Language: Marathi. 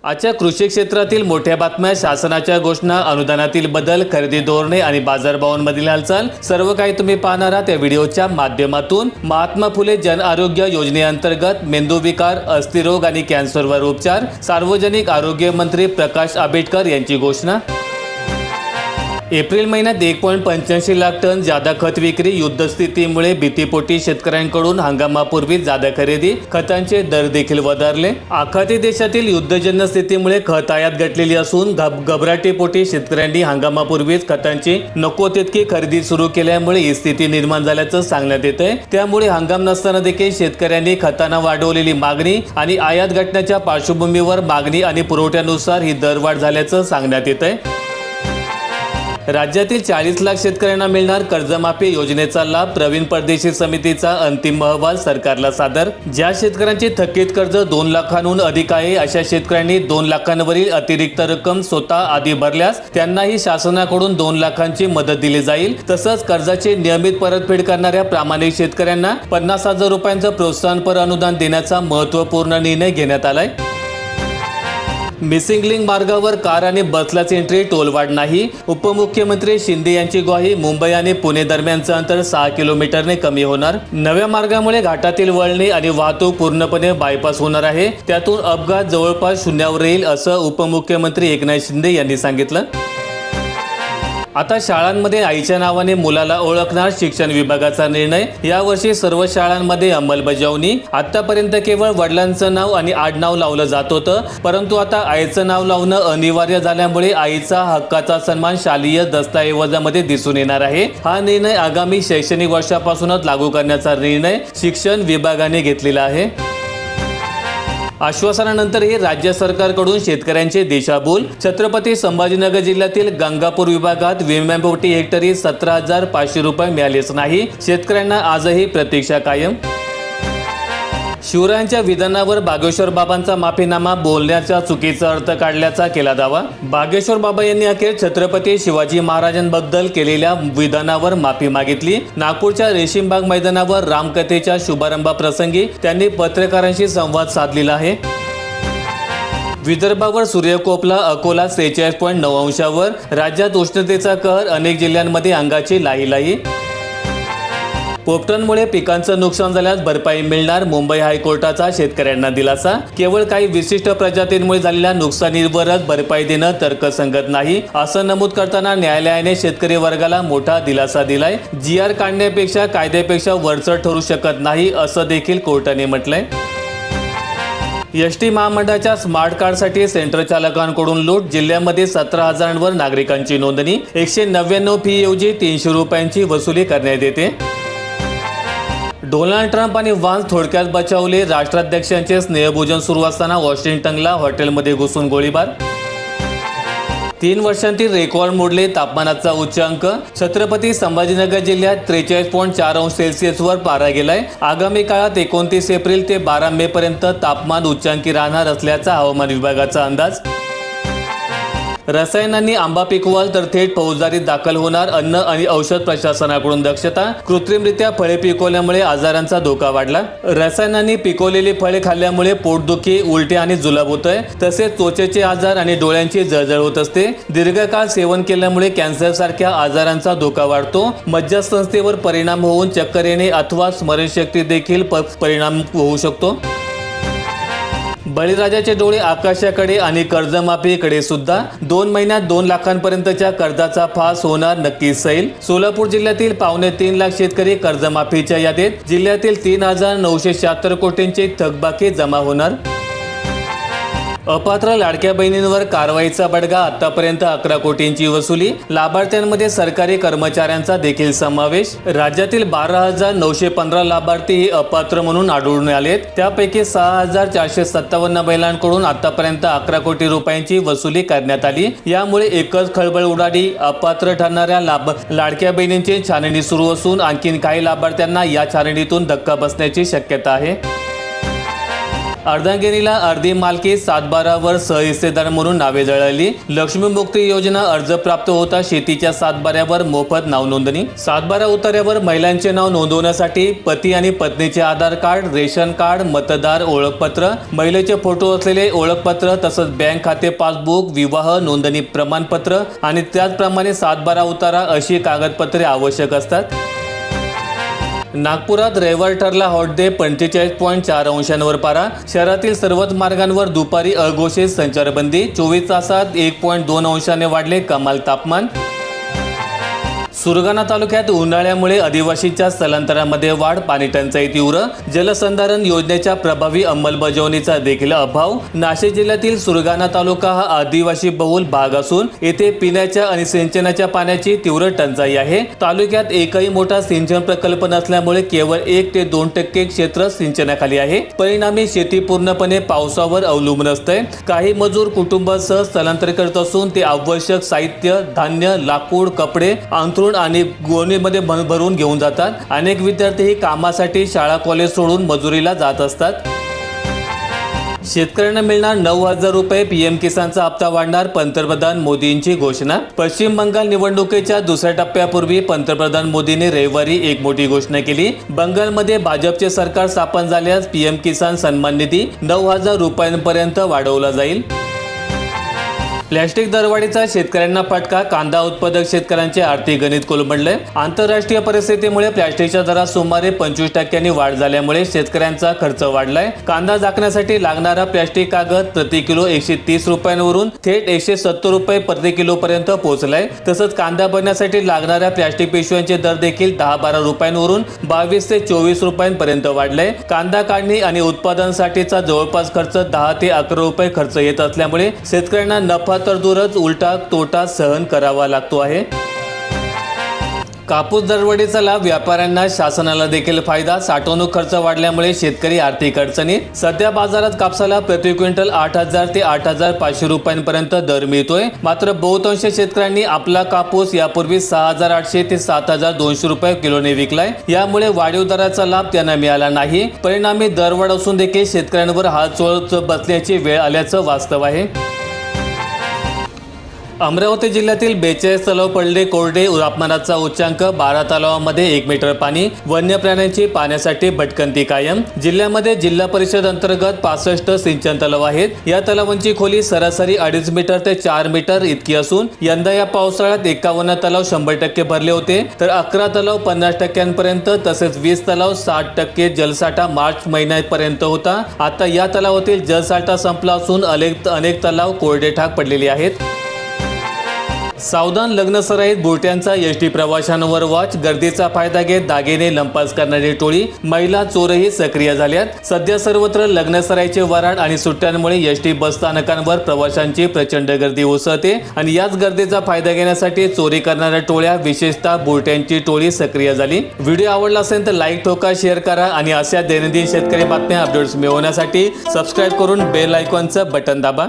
आजच्या कृषी क्षेत्रातील मोठ्या बातम्या, शासनाच्या घोषणा, अनुदानातील बदल, खरेदी धोरणे आणि बाजारभावांमधील हालचाल सर्व काही तुम्ही पाहणार आहात या व्हिडिओच्या माध्यमातून। महात्मा फुले जन आरोग्य योजनेअंतर्गत मेंदूविकार, अस्थिरोग आणि कॅन्सरवर उपचार, सार्वजनिक आरोग्य मंत्री प्रकाश आंबेडकर यांची घोषणा। एप्रिल महिन्यात 1.85 लाख टन जादा खत विक्री। युद्धस्थितीमुळे भीतीपोटी शेतकऱ्यांकडून हंगामापूर्वी जादा खरेदी, खतांचे दर देखील वधारले। आखाती देशातील युद्धजन्य स्थितीमुळे खत आयात घटलेली असून घबराटीपोटी शेतकऱ्यांनी हंगामापूर्वीच खतांची नको तितकी खरेदी सुरू केल्यामुळे ही स्थिती निर्माण झाल्याचं सांगण्यात येत आहे। त्यामुळे हंगाम नसताना देखील शेतकऱ्यांनी खतांना वाढवलेली मागणी आणि आयात घटण्याच्या पार्श्वभूमीवर मागणी आणि पुरवठ्यानुसार ही दरवाढ झाल्याचं सांगण्यात येत आहे। राज्यातील 40 लाख शेतकऱ्यांना मिळणार कर्जमाफी योजनेचा लाभ। प्रवीण परदेशी समितीचा अंतिम अहवाल सरकारला सादर। ज्या शेतकऱ्यांची थकीत कर्ज 2 लाखांहून अधिक आहे अशा शेतकऱ्यांनी 2 लाखांवरील अतिरिक्त रक्कम स्वतः आधी भरल्यास त्यांनाही शासनाकडून 2 लाखांची मदत दिली जाईल। तसंच कर्जाची नियमित परतफेड करणाऱ्या प्रामाणिक शेतकऱ्यांना 50,000 रुपयांचं प्रोत्साहनपर अनुदान देण्याचा महत्त्वपूर्ण निर्णय घेण्यात आलाय। मिसिंग लिंक मार्गावर कार आणि बसलाच एंट्री, टोलवाढ नाही। उपमुख्यमंत्री शिंदे यांची ग्वाही। मुंबई आणि पुणे दरम्यानचं अंतर 6 किलोमीटरने कमी होणार। नव्या मार्गामुळे घाटातील वळणे आणि वाहतूक पूर्णपणे बायपास होणार आहे। त्यातून अपघात जवळपास शून्यावर येईल असं उपमुख्यमंत्री एकनाथ शिंदे यांनी सांगितलं। आता शाळांमध्ये आईच्या नावाने मुलाला ओळखणार, शिक्षण विभागाचा निर्णय। यावर्षी सर्व शाळांमध्ये अंमलबजावणी। आतापर्यंत केवळ वडिलांचं नाव आणि आडनाव लावलं जात होतं, परंतु आता आईचं नाव लावणं अनिवार्य झाल्यामुळे आईचा हक्काचा सन्मान शालेय दस्तऐवजामध्ये दिसून येणार आहे। हा निर्णय आगामी शैक्षणिक वर्षापासूनच लागू करण्याचा निर्णय शिक्षण विभागाने घेतलेला आहे। आश्वासनानंतरही राज्य सरकारकडून शेतकऱ्यांचे दिशाभूल। छत्रपती संभाजीनगर जिल्ह्यातील गंगापूर विभागात विम्यापोटी हेक्टरी 17,500 रुपये मिळालेच नाही। शेतकऱ्यांना आजही प्रतीक्षा कायम। शिवरायांच्या विधानावर बागेश्वर बाबांचा माफीनामा, बोलण्याचा चुकीचा अर्थ काढल्याचा केला दावा। बागेश्वर बाबा यांनी अखेर छत्रपती शिवाजी महाराजांबद्दल केलेल्या विधानावर माफी मागितली। नागपूरच्या रेशीमबाग मैदानावर रामकथेच्या शुभारंभाप्रसंगी त्यांनी पत्रकारांशी संवाद साधलेला आहे। विदर्भावर सूर्यकोपला, अकोला 43.9 अंशावर। राज्यात उष्णतेचा कहर, अनेक जिल्ह्यांमध्ये अंगाची लाही। पोपटांमुळे पिकांचं नुकसान झाल्यास भरपाई मिळणार। मुंबई हायकोर्टाचा शेतकऱ्यांना दिलासा। केवळ काही विशिष्ट प्रजातींमुळे झालेल्या नुकसानीवरच भरपाई देणं तर्कसंगत नाही असं नमूद करताना न्यायालयाने शेतकरी वर्गाला मोठा दिलासा दिलाय। GR काढण्यापेक्षा कायद्यापेक्षा वरचढ ठरू शकत नाही असं देखील कोर्टाने म्हटलंय। एसटी महामंडळाच्या स्मार्ट कार्डसाठी सेंटर चालकांकडून लूट। जिल्ह्यामध्ये 17,000वर नागरिकांची नोंदणी। 199 फी ऐवजी 300 रुपयांची वसुली करण्यात येते। डोनाल्ड ट्रम्प आणि वान्स थोडक्यात बचावले। राष्ट्राध्यक्षांचे स्नेहभोजन सुरू असताना वॉशिंग्टनला हॉटेलमध्ये घुसून गोळीबार। 3 वर्षांतील रेकॉर्ड मोडले। तापमानाचा उच्चांक। छत्रपती संभाजीनगर जिल्ह्यात 43.4 अंश सेल्सिअसवर पारा गेलाय। आगामी काळात 29 एप्रिल ते 12 मे पर्यंत तापमान उच्चांकी राहणार असल्याचा हवामान विभागाचा अंदाज। रसायनांनी आंबा पिकवाल तर थेट फौजदारीत दाखल होणार। अन्न आणि औषध प्रशासनाकडून दक्षता। कृत्रिमरित्या फळे पिकवल्यामुळे आजारांचा धोका वाढला। रसायनांनी पिकवलेली फळे खाल्ल्यामुळे पोटदुखी, उलटे आणि जुलाब होतोय। तसेच त्वचेचे आजार आणि डोळ्यांची जळजळ होत असते। दीर्घकाळ सेवन केल्यामुळे कॅन्सर सारख्या आजारांचा धोका वाढतो। मज्जासंस्थेवर परिणाम होऊन चक्कर येणे अथवा स्मरणशक्ती देखील परिणाम होऊ शकतो। बळीराजाचे डोळे आकाशाकडे आणि कर्जमाफीकडे सुद्धा। 2 महिन्यात 2 लाखांपर्यंतच्या कर्जाचा फास होणार नक्की सैल। सोलापूर जिल्ह्यातील 3.25 लाख शेतकरी कर्जमाफीच्या यादीत। जिल्ह्यातील 3,976 कोटींची थकबाकी जमा होणार। अपात्र लाडक्या बहिणींवर कारवाईचा बडगा। आतापर्यंत 11 कोटींची वसुली। लाभार्थ्यांमध्ये सरकारी कर्मचाऱ्यांचा देखील समावेश। राज्यातील 12,915 लाभार्थी हे अपात्र म्हणून आढळून आलेत। त्यापैकी 6,457 महिलांकडून आतापर्यंत 11 कोटी रुपयांची वसुली करण्यात आली। यामुळे एकच खळबळ उडाली। अपात्र ठरणाऱ्या लाडक्या बहिणींची छाननी सुरू असून आणखीन काही लाभार्थ्यांना या छाननीतून धक्का बसण्याची शक्यता आहे। अर्धांगिनीला अर्धी मालकी, सातबारावर सहहिस्सेदार म्हणून नावे जळाली. लक्ष्मीमुक्ती योजना अर्ज प्राप्त होता शेतीच्या सातबाऱ्यावर मोफत नाव नोंदणी. सातबारा उतार्यावर महिलांचे नाव नोंदवण्यासाठी पती आणि पत्नीचे आधार कार्ड, रेशन कार्ड, मतदार ओळखपत्र, महिलेचे फोटो असलेले ओळखपत्र तसंच बँक खाते पासबुक, विवाह नोंदणी प्रमाणपत्र आणि त्याचप्रमाणे सातबारा उतारा अशी कागदपत्रे आवश्यक असतात. नागपुरात रविवार ठरला हॉट डे, 45.4 अंशांवर पारा. शहरातील सर्वच मार्गांवर दुपारी अघोषित संचारबंदी. 24 तासात 1.2 अंशाने वाढले कमाल तापमान. सुरगाणा तालुक्यात उन्हाळ्यामुळे आदिवासींच्या स्थलांतरामध्ये वाढ, पाणी टंचाई तीव्र. जलसंधारण योजनेच्या प्रभावी अंमलबजावणीचा देखील अभाव. नाशिक जिल्ह्यातील सुरगाणा तालुका हा आदिवासी बहुल भाग असून येथे पिण्याच्या आणि सिंचनाच्या पाण्याची तीव्र टंचाई आहे. तालुक्यात एकही मोठा सिंचन प्रकल्प नसल्यामुळे केवळ 1 ते 2% क्षेत्र सिंचनाखाली आहे. परिणामी शेती पूर्णपणे पावसावर अवलंबून असते. काही मजूर कुटुंबासह स्थलांतर करत असून ते आवश्यक साहित्य, धान्य, लाकूड, कपडे, अंथरूण आणि गोणीमध्ये भरून घेऊन जातात. अनेक विद्यार्थी ही कामासाठी शाळा कॉलेज सोडून मजुरीला जात असतात. शेतकऱ्यांना मिळणार 9,000 रुपये. पीएम किसानचा हप्ता वाढणार, पंतप्रधान मोदींची घोषणा. पश्चिम बंगाल निवडणुकीच्या दुसऱ्या टप्प्यापूर्वी पंतप्रधान मोदींनी रविवारी एक मोठी घोषणा केली. बंगालमध्ये भाजपचे सरकार स्थापन झाल्यास पीएम किसान सन्मान निधी 9,000 रुपयांपर्यंत वाढवला जाईल. प्लॅस्टिक दरवाढीचा शेतकऱ्यांना फटका. कांदा उत्पादक शेतकऱ्यांचे आर्थिक गणित कोलमडले. आंतरराष्ट्रीय परिस्थितीमुळे प्लॅस्टिकच्या दरात सुमारे 25% वाढ झाल्यामुळे शेतकऱ्यांचा खर्च वाढलाय. कांदा झाकण्यासाठी लागणारा प्लॅस्टिक कागद प्रति किलो 130 रुपयांवरून थेट 170 रुपये प्रति किलो पर्यंत पोहोचलाय. तसंच कांदा बनवण्यासाठी लागणाऱ्या प्लॅस्टिक पिशव्यांचे दर देखील 10-12 रुपयांवरून 22 ते 24 रुपयांपर्यंत वाढलाय. कांदा काढणी आणि उत्पादनासाठीचा जवळपास खर्च 10 ते 11 रुपये खर्च येत असल्यामुळे शेतकऱ्यांना नफा तर दूरच उलटा तोटा सहन करावा लागतो आहे. कापूस दरवाढीचा लाभ व्यापाऱ्यांना, शासनाला देखील फायदा. साठवणूक खर्च वाढल्यामुळे शेतकरी आर्थिक अडचणीत. सध्या बाजारात कापसाला प्रति क्विंटल 8,000 ते 8,500 रुपयांपर्यंत दर मिळतोय. मात्र बहुतांश शेतकऱ्यांनी आपला कापूस यापूर्वी 6,800 ते 7,200 रुपये किलोने विकलाय. यामुळे वाढीव दराचा लाभ त्यांना मिळाला नाही. परिणामी दरवाढ असून देखील शेतकऱ्यांवर हात चोळत बसण्याची वेळ आल्याचं वास्तव आहे. अमरावती जिल्ह्यातील 42 तलाव पडले कोरडे. तापमानाचा उच्चांक 12 तलावांमध्ये 1 मीटर पाणी. वन्य प्राण्यांची पाण्यासाठी भटकंती कायम. जिल्ह्यामध्ये जिल्हा परिषद अंतर्गत 65 सिंचन तलाव आहेत. या तलावांची खोली सरासरी 2.5 मीटर ते 4 मीटर इतकी असून यंदा या पावसाळ्यात 51 तलाव 100% भरले होते, तर 11 तलाव 50% तसेच 20 तलाव 60% जलसाठा मार्च महिन्यापर्यंत होता. आता या तलावातील जलसाठा संपला असून अनेक तलाव कोरडेठाक पडलेले आहेत. सावधान, लग्नसराईत बुरट्यांचा एसटी प्रवाशांवर वॉच. गर्दीचा फायदा घेत दागिने लंपास करणारी टोळी. महिला चोरही सक्रिय झाल्यात. सध्या सर्वत्र लग्नसराईचे वराड आणि सुट्ट्यांमुळे एसटी बस स्थानकांवर प्रवाशांची प्रचंड गर्दी उसळते आणि याच गर्दीचा फायदा घेण्यासाठी चोरी करणाऱ्या टोळ्या, विशेषतः बुरट्यांची टोळी सक्रिय झाली. व्हिडिओ आवडला असेल तर लाईक ठोका, शेअर करा आणि अशा दैनंदिन शेतकरी बातम्या अपडेट्स मिळवण्यासाठी सबस्क्राईब करून बेल आयकॉनचं बटन दाबा.